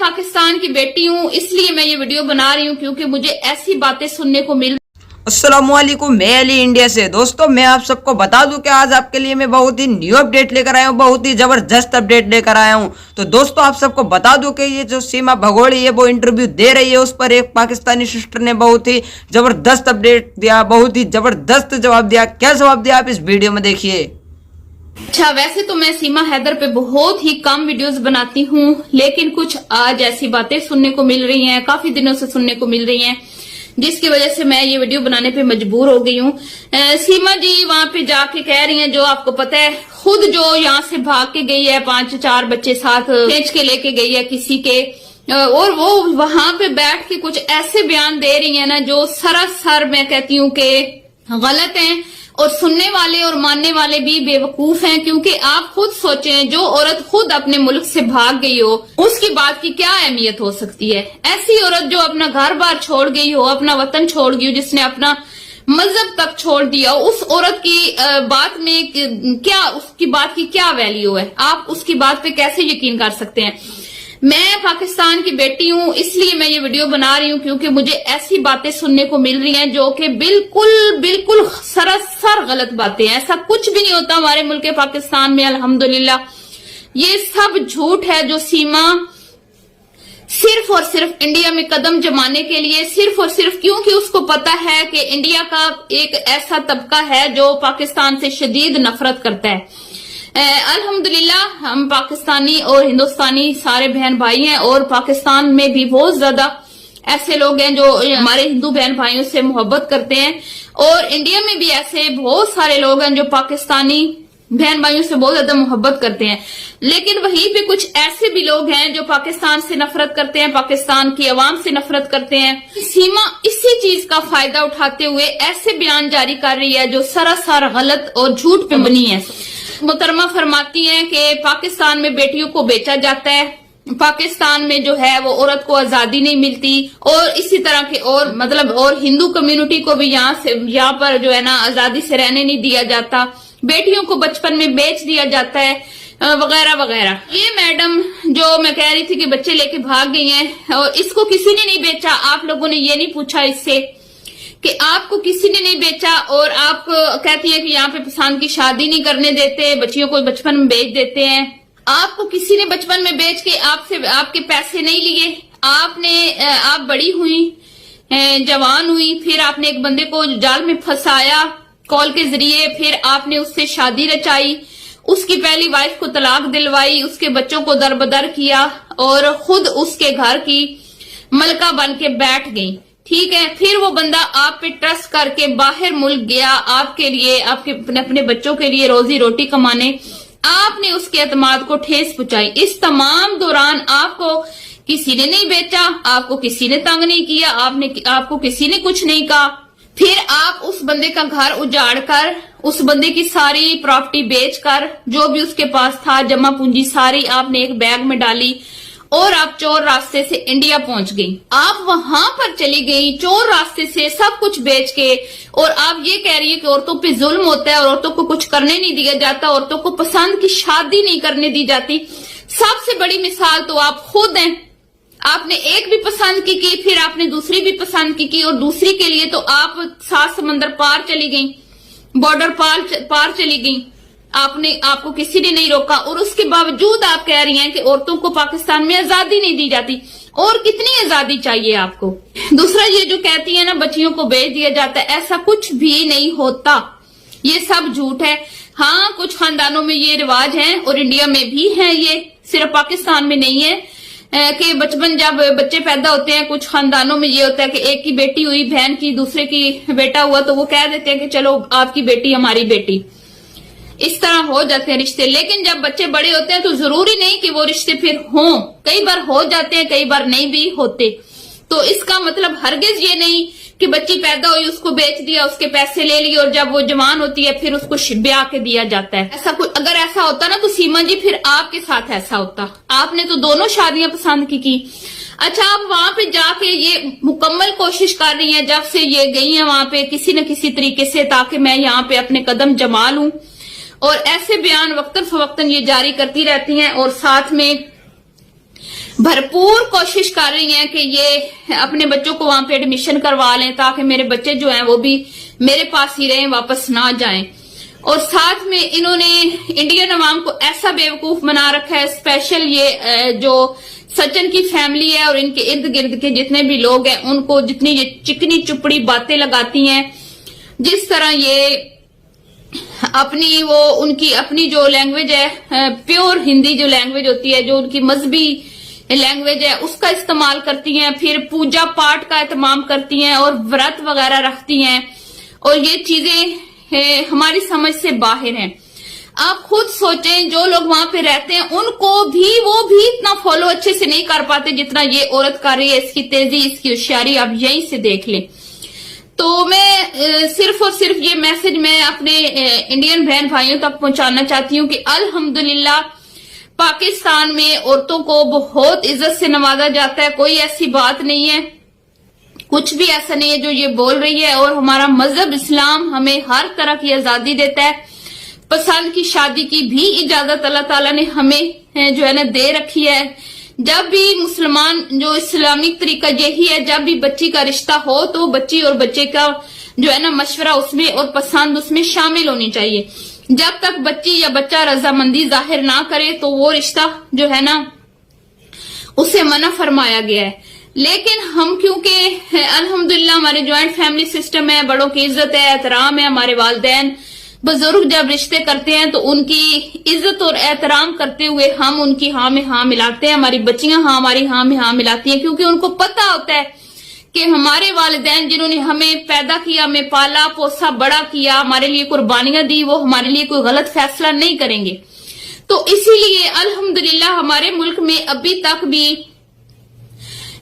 पाकिस्तान की बेटी हूँ, इसलिए मैं ये वीडियो बना रही हूँ क्योंकि मुझे ऐसी बातें सुनने को मिल। अस्सलामुअलैकुम, मैं अली इंडिया से। दोस्तों मैं आप सबको बता दूं कि आज आपके लिए मैं बहुत ही न्यू अपडेट लेकर आया हूं, बहुत ही जबरदस्त अपडेट लेकर आया हूं। तो दोस्तों आप सबको बता दूं कि ये जो सीमा भगोड़ी है वो इंटरव्यू दे रही है, उस पर एक पाकिस्तानी सिस्टर ने बहुत ही जबरदस्त अपडेट दिया, बहुत ही जबरदस्त जवाब दिया। क्या जवाब दिया आप इस वीडियो में देखिए। अच्छा, वैसे तो मैं सीमा हैदर पे बहुत ही कम वीडियोस बनाती हूँ, लेकिन कुछ आज ऐसी बातें सुनने को मिल रही हैं, काफी दिनों से सुनने को मिल रही हैं, जिसकी वजह से मैं ये वीडियो बनाने पे मजबूर हो गई हूँ। सीमा जी वहां पे जाके कह रही हैं, जो आपको पता है, खुद जो यहाँ से भाग के गई है, 5-4 बच्चे साथ खींच के लेके गई है किसी के, और वो वहां पे बैठ के कुछ ऐसे बयान दे रही है ना जो सरासर मैं कहती हूँ कि गलत हैं, और सुनने वाले और मानने वाले भी बेवकूफ हैं। क्योंकि आप खुद सोचें, जो औरत खुद अपने मुल्क से भाग गई हो, उसकी बात की क्या अहमियत हो सकती है। ऐसी औरत जो अपना घर बार छोड़ गई हो, अपना वतन छोड़ गई हो, जिसने अपना मजहब तक छोड़ दिया, उस औरत की बात में क्या, उसकी बात की क्या वैल्यू है? आप उसकी बात पे कैसे यकीन कर सकते हैं? मैं पाकिस्तान की बेटी हूँ, इसलिए मैं ये वीडियो बना रही हूँ क्योंकि मुझे ऐसी बातें सुनने को मिल रही हैं जो कि बिल्कुल सरासर गलत बातें हैं। ऐसा कुछ भी नहीं होता हमारे मुल्क पाकिस्तान में, अल्हम्दुलिल्लाह। ये सब झूठ है जो सीमा सिर्फ और सिर्फ इंडिया में कदम जमाने के लिए, सिर्फ और सिर्फ क्योंकि उसको पता है कि इंडिया का एक ऐसा तबका है जो पाकिस्तान से शदीद नफरत करता है। अल्हम्दुलिल्लाह हम पाकिस्तानी और हिंदुस्तानी सारे बहन भाई हैं, और पाकिस्तान में भी बहुत ज्यादा ऐसे लोग हैं जो हमारे हिंदू बहन भाइयों से मोहब्बत करते हैं, और इंडिया में भी ऐसे बहुत सारे लोग हैं जो पाकिस्तानी बहन भाइयों से बहुत ज्यादा मोहब्बत करते हैं। लेकिन वहीं पे कुछ ऐसे भी लोग हैं जो पाकिस्तान से नफरत करते हैं, पाकिस्तान की आवाम से नफरत करते हैं। सीमा इसी चीज का फायदा उठाते हुए ऐसे बयान जारी कर रही है जो सरासर गलत और झूठ पे बनी है। मोहतरमा फरमाती हैं कि पाकिस्तान में बेटियों को बेचा जाता है, पाकिस्तान में जो है वो औरत को आजादी नहीं मिलती, और इसी तरह के और हिंदू कम्युनिटी को भी यहाँ पर जो है ना आजादी से रहने नहीं दिया जाता, बेटियों को बचपन में बेच दिया जाता है, वगैरह वगैरह। ये मैडम जो मैं कह रही थी कि बच्चे लेके भाग गई हैं, और इसको किसी ने नहीं बेचा। आप लोगों ने ये नहीं पूछा इससे कि आपको किसी ने नहीं बेचा, और आप कहती हैं कि यहाँ पे पसंद की शादी नहीं करने देते, बच्चियों को बचपन में बेच देते हैं। आपको किसी ने बचपन में बेच के आपसे आपके पैसे नहीं लिए। आप बड़ी हुई, जवान हुई, फिर आपने एक बंदे को जाल में फंसाया कॉल के जरिए, फिर आपने उससे शादी रचाई, उसकी पहली वाइफ को तलाक दिलवाई, उसके बच्चों को दरबदर किया, और खुद उसके घर की मलका बन के बैठ गई। ठीक है, फिर वो बंदा आप पे ट्रस्ट करके बाहर मुल्क गया आपके लिए, आपके अपने बच्चों के लिए रोजी रोटी कमाने। आपने उसके एतमाद को ठेस पहुंचाई। इस तमाम दौरान आपको किसी ने नहीं बेचा, आपको किसी ने तंग नहीं किया, आपको किसी ने कुछ नहीं कहा। फिर आप उस बंदे का घर उजाड़ कर, उस बंदे की सारी प्रॉपर्टी बेचकर, जो भी उसके पास था जमा पूंजी सारी आपने एक बैग में डाली, और आप चोर रास्ते से इंडिया पहुंच गई। आप वहां पर चली गई चोर रास्ते से सब कुछ बेच के, और आप ये कह रही है कि औरतों पे जुल्म होता है, औरतों को कुछ करने नहीं दिया जाता, औरतों को पसंद की शादी नहीं करने दी जाती। सबसे बड़ी मिसाल तो आप खुद हैं। आपने एक भी पसंद की, फिर आपने दूसरी भी पसंद की, और दूसरी के लिए तो आप 7 समंदर पार चली गई, बॉर्डर पार चली गई। आपको किसी ने नहीं रोका, और उसके बावजूद आप कह रही हैं कि औरतों को पाकिस्तान में आजादी नहीं दी जाती। और कितनी आजादी चाहिए आपको? दूसरा, ये जो कहती है ना बच्चियों को बेच दिया जाता है, ऐसा कुछ भी नहीं होता, ये सब झूठ है। हाँ, कुछ खानदानों में ये रिवाज है, और इंडिया में भी है, ये सिर्फ पाकिस्तान में नहीं है, कि बचपन जब बच्चे पैदा होते हैं, कुछ खानदानों में ये होता है कि एक की बेटी हुई, बहन की, दूसरे की बेटा हुआ, तो वो कह देते हैं कि चलो आपकी बेटी हमारी बेटी। इस तरह हो जाते हैं रिश्ते। लेकिन जब बच्चे बड़े होते हैं तो जरूरी नहीं कि वो रिश्ते फिर हों, कई बार हो जाते हैं, कई बार नहीं भी होते। तो इसका मतलब हरगिज ये नहीं कि बच्ची पैदा हुई, उसको बेच दिया, उसके पैसे ले लिए, और जब वो जवान होती है फिर उसको ब्याह के दिया जाता है। ऐसा कुछ अगर ऐसा होता ना तो सीमा जी फिर आपके साथ ऐसा होता। आपने तो दोनों शादियां पसंद की। अच्छा, आप वहां पे जाके ये मुकम्मल कोशिश कर रही हैं, जब से ये गई हैं वहां पे किसी न किसी तरीके से, ताकि मैं यहाँ पे अपने कदम जमा लूं, और ऐसे बयान वक्तन फवक्तन ये जारी करती रहती हैं। और साथ में भरपूर कोशिश कर रही हैं कि ये अपने बच्चों को वहां पे एडमिशन करवा लें ताकि मेरे बच्चे जो हैं वो भी मेरे पास ही रहें, वापस ना जाएं। और साथ में इन्होंने इंडियन अवाम को ऐसा बेवकूफ बना रखा है, स्पेशल ये जो सचिन की फैमिली है और इनके इर्द गिर्द के जितने भी लोग हैं उनको जितनी ये चिकनी चुपड़ी बातें लगाती हैं, जिस तरह ये अपनी वो उनकी अपनी जो लैंग्वेज है प्योर हिंदी जो लैंग्वेज होती है, जो उनकी मजहबी लैंग्वेज है उसका इस्तेमाल करती हैं, फिर पूजा पाठ का एहतमाम करती हैं और व्रत वगैरह रखती हैं, और ये चीजें हमारी समझ से बाहर हैं। आप खुद सोचें, जो लोग वहां पे रहते हैं उनको भी वो भी इतना फॉलो अच्छे से नहीं कर पाते जितना ये औरत कर रही है। इसकी तेजी, इसकी होशियारी आप यहीं से देख लें। तो मैं सिर्फ और सिर्फ ये मैसेज मैं अपने इंडियन बहन भाइयों तक पहुंचाना चाहती हूँ कि अल्हम्दुलिल्लाह पाकिस्तान में औरतों को बहुत इज्जत से नवाजा जाता है। कोई ऐसी बात नहीं है, कुछ भी ऐसा नहीं है जो ये बोल रही है। और हमारा मजहब इस्लाम हमें हर तरह की आजादी देता है, पसंद की शादी की भी इजाजत अल्लाह ताला ने हमें जो है ना दे रखी है। जब भी मुसलमान जो इस्लामिक तरीका यही है, जब भी बच्ची का रिश्ता हो तो बच्ची और बच्चे का जो है ना मशवरा उसमें और पसंद उसमें शामिल होनी चाहिए। जब तक बच्ची या बच्चा रजामंदी जाहिर ना करे तो वो रिश्ता जो है ना उसे मना फरमाया गया है। लेकिन हम क्योंकि अल्हम्दुलिल्लाह हमारे ज्वाइंट फैमिली सिस्टम है, बड़ों की इज्जत है, एहतराम है, हमारे वालिदैन बुजुर्ग जब रिश्ते करते हैं तो उनकी इज्जत और एहतराम करते हुए हम उनकी हाँ में हाँ मिलाते हैं, हमारी बच्चियां हमारी हाँ में हाँ मिलाती हैं, क्योंकि उनको पता होता है कि हमारे वालिदैन जिन्होंने हमें पैदा किया, हमें पाला पोसा बड़ा किया, हमारे लिए कुर्बानियां दी, वो हमारे लिए कोई गलत फैसला नहीं करेंगे। तो इसीलिए अल्हम्दुलिल्लाह हमारे मुल्क में अभी तक भी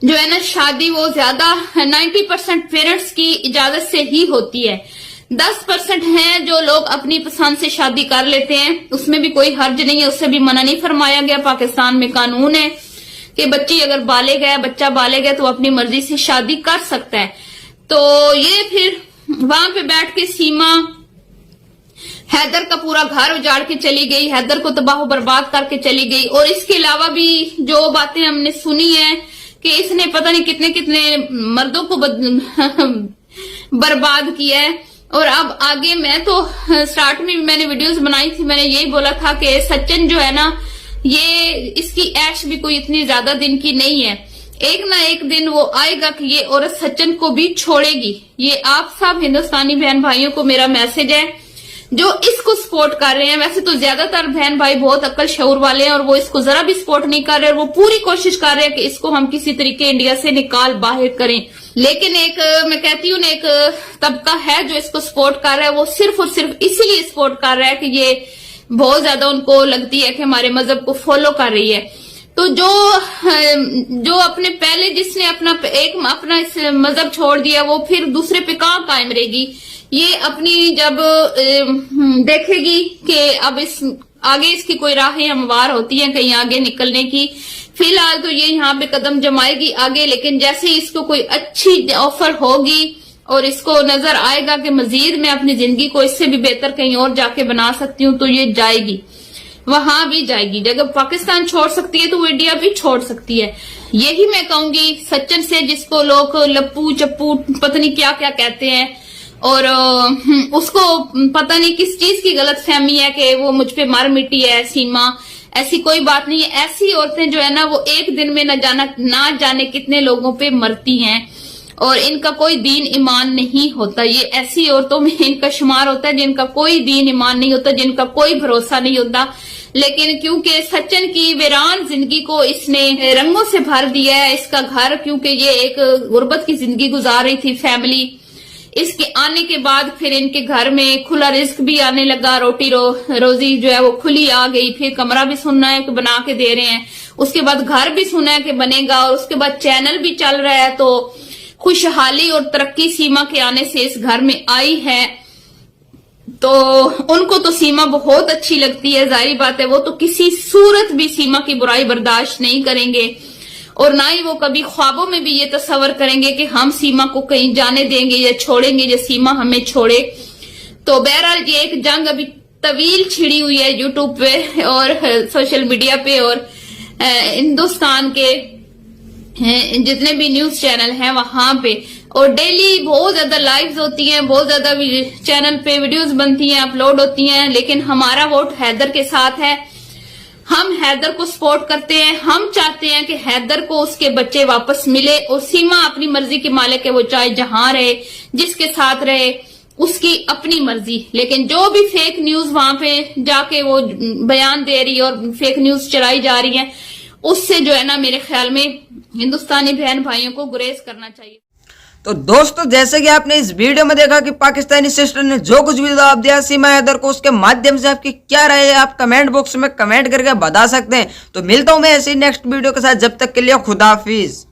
जो है ना शादी वो ज्यादा 90% पेरेंट्स की इजाजत से ही होती है। 10% हैं जो लोग अपनी पसंद से शादी कर लेते हैं, उसमें भी कोई हर्ज नहीं है, उससे भी मना नहीं फरमाया गया। पाकिस्तान में कानून है कि बच्ची अगर बालिग है, बच्चा बालिग है तो अपनी मर्जी से शादी कर सकता है। तो ये फिर वहां पे बैठ के सीमा हैदर का पूरा घर उजाड़ के चली गई, हैदर को तबाह बर्बाद करके चली गई। और इसके अलावा भी जो बातें हमने सुनी है कि इसने पता नहीं कितने कितने मर्दों को बर्बाद किया है। और अब आगे मैं तो स्टार्ट में मैंने वीडियोस बनाई थी, मैंने यही बोला था कि सचिन जो है ना ये इसकी ऐश भी कोई इतनी ज्यादा दिन की नहीं है, एक ना एक दिन वो आएगा कि ये औरत सचिन को भी छोड़ेगी। ये आप सब हिंदुस्तानी बहन भाइयों को मेरा मैसेज है जो इसको सपोर्ट कर रहे हैं। वैसे तो ज्यादातर बहन भाई बहुत अक्ल शऊर वाले हैं और वो इसको जरा भी सपोर्ट नहीं कर रहे, और वो पूरी कोशिश कर रहे हैं कि इसको हम किसी तरीके इंडिया से निकाल बाहर करें। लेकिन एक मैं कहती हूँ एक तबका है जो इसको सपोर्ट कर रहा है, वो सिर्फ और सिर्फ इसीलिए सपोर्ट कर रहा है कि ये बहुत ज्यादा उनको लगती है कि हमारे मजहब को फॉलो कर रही है। तो जो अपने पहले जिसने अपना इस मजहब छोड़ दिया वो फिर दूसरे पे कहाँ कायम रहेगी। ये अपनी जब देखेगी कि अब इस आगे इसकी कोई राहें हमवार होती हैं कहीं आगे निकलने की, फिलहाल तो ये यहाँ पे कदम जमाएगी आगे। लेकिन जैसे ही इसको कोई अच्छी ऑफर होगी और इसको नजर आएगा कि मजीद मैं अपनी जिंदगी को इससे भी बेहतर कहीं और जाके बना सकती हूँ, तो ये जाएगी, वहां भी जाएगी। जब पाकिस्तान छोड़ सकती है तो वो इंडिया भी छोड़ सकती है। यही मैं कहूंगी सचिन से, जिसको लोग लप्पू चप्पू पता नहीं क्या क्या कहते हैं, और उसको पता नहीं किस चीज की गलत फहमी है कि वो मुझ पे मर मिटी है। सीमा, ऐसी कोई बात नहीं है। ऐसी औरतें जो है ना वो एक दिन में ना जाने कितने लोगों पे मरती हैं और इनका कोई दीन ईमान नहीं होता। ये ऐसी औरतों में इनका शुमार होता है जिनका कोई दीन ईमान नहीं होता, जिनका कोई भरोसा नहीं होता। लेकिन क्योंकि सचिन की वीरान जिंदगी को इसने रंगों से भर दिया है, इसका घर, क्योंकि ये एक गुर्बत की जिंदगी गुजार रही थी फैमिली, इसके आने के बाद फिर इनके घर में खुला रिस्क भी आने लगा, रोटी रोजी जो है वो खुली आ गई। फिर कमरा भी सुनना है कि बना के दे रहे हैं, उसके बाद घर भी सुना है कि बनेगा, और उसके बाद चैनल भी चल रहा है। तो खुशहाली और तरक्की सीमा के आने से इस घर में आई है। तो उनको तो सीमा बहुत अच्छी लगती है, जाहिर बात है वो तो किसी सूरत भी सीमा की बुराई बर्दाश्त नहीं करेंगे, और ना ही वो कभी ख्वाबों में भी ये तस्वर करेंगे कि हम सीमा को कहीं जाने देंगे या छोड़ेंगे या सीमा हमें छोड़े। तो बहरहाल ये एक जंग अभी तवील छिड़ी हुई है यूट्यूब पे और सोशल मीडिया पे, और हिंदुस्तान के जितने भी न्यूज चैनल हैं वहां पे, और डेली बहुत ज्यादा लाइव्स होती हैं, बहुत ज्यादा चैनल पे वीडियोस बनती हैं, अपलोड होती हैं, लेकिन हमारा वोट हैदर के साथ है। हम हैदर को सपोर्ट करते हैं। हम चाहते हैं कि हैदर को उसके बच्चे वापस मिले, और सीमा अपनी मर्जी की मालिक है, वो चाहे जहां रहे, जिसके साथ रहे, उसकी अपनी मर्जी। लेकिन जो भी फेक न्यूज वहां पे जाके वो बयान दे रही है और फेक न्यूज चलाई जा रही है, उससे जो है ना मेरे ख्याल में हिंदुस्तानी बहन भाइयों को गुरेज करना चाहिए। तो दोस्तों जैसे कि आपने इस वीडियो में देखा कि पाकिस्तानी सिस्टर ने जो कुछ भी जवाब दिया सीमा हैदर को, उसके माध्यम से आपकी क्या राय है आप कमेंट बॉक्स में कमेंट करके बता सकते हैं। तो मिलता हूं मैं ऐसी नेक्स्ट वीडियो के साथ, जब तक के लिए खुदा हाफिज।